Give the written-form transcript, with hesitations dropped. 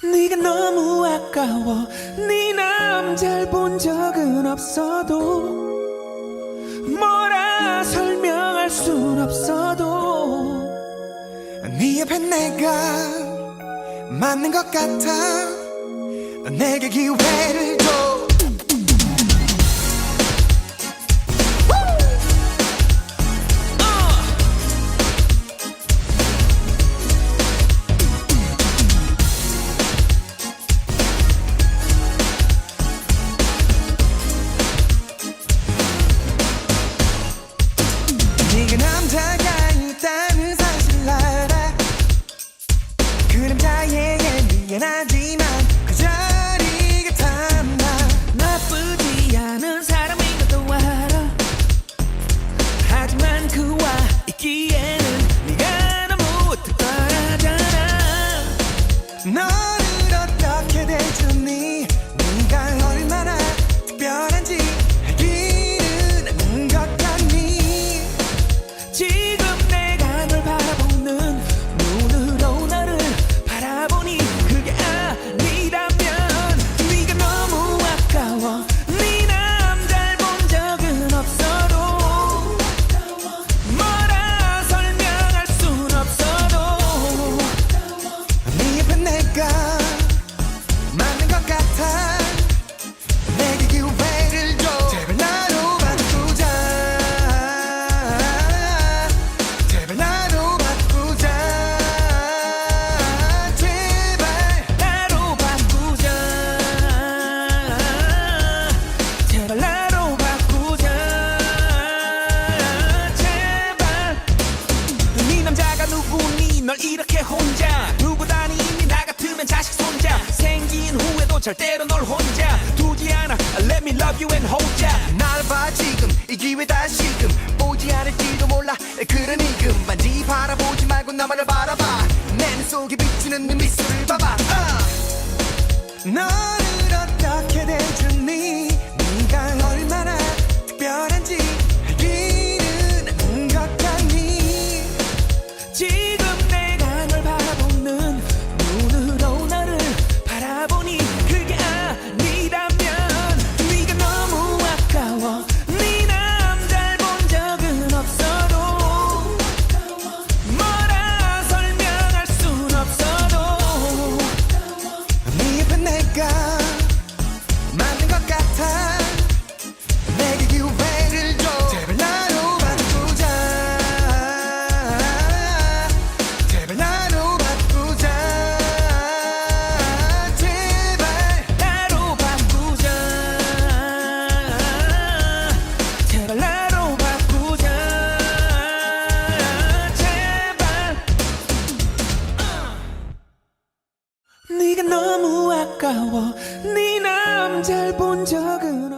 네가 너무 아까워. 네 남잘 본 적은 없어도 뭐라 설명할 순 없어도 네 옆에 내가 맞는 것 같아. 내게 기회를 줘. 네가 남자가 있다는 사실 알아. 그 남자에게 미안하지만 그 자리가 탐나. 나쁘지 않은 사람인 것도 알아. 하지만 그와 있기에는 네가 너무 특별하잖아. 너를 어떻게 대주니? 네가 얼마나 특별한지 알기는 않는 것 같니? 지금 내가 널 바라보는 눈으로 너를 바라보니 그게 아니라면 네가 너무 아까워. 네 남잘 본 적은 없어도 뭐라 설명할 순 없어도 네 옆에 내가 맞는 것 같아. 내게 기회를 줘. 제발 나로 바꾸자. 제발 나로 바꾸자. 제발 나로 바꾸자. 제발 나로 바꾸자. 제발. 네 남자가 누구니? 널 이렇게 혼자 두고 다니니? 나 같으면 자식 손자 생긴 후에도 절대로 널 혼자 두지 않아. Let me love you and hold ya. 날 봐 지금 이 기회 다시금 오지 않을지도 몰라. 그러니 그만지 바라보지 말고 나만을 바라봐. 내 눈 속에 비추는 네 미소를 봐봐. 너를 어떻게 대주니? 네가 얼마나 특별한지 알기는 않는 것 같니? 지금 내가 널 바라보는 눈으로 너를 바라보니 그게 아니라면 네가 너무 아까워. 네 남잘 본 적은 없어도 뭐라 설명할 순 없어도 네 옆에 내가 맞는 것 같아. 내게 기회를 줘. 제발 나로 바꾸자. 제발 나로 바꾸자. 제발 나로 바꾸자. 제발 나로 바꾸자. 제발. 네가 너무 아까워. 네 남잘 본 적은 없어.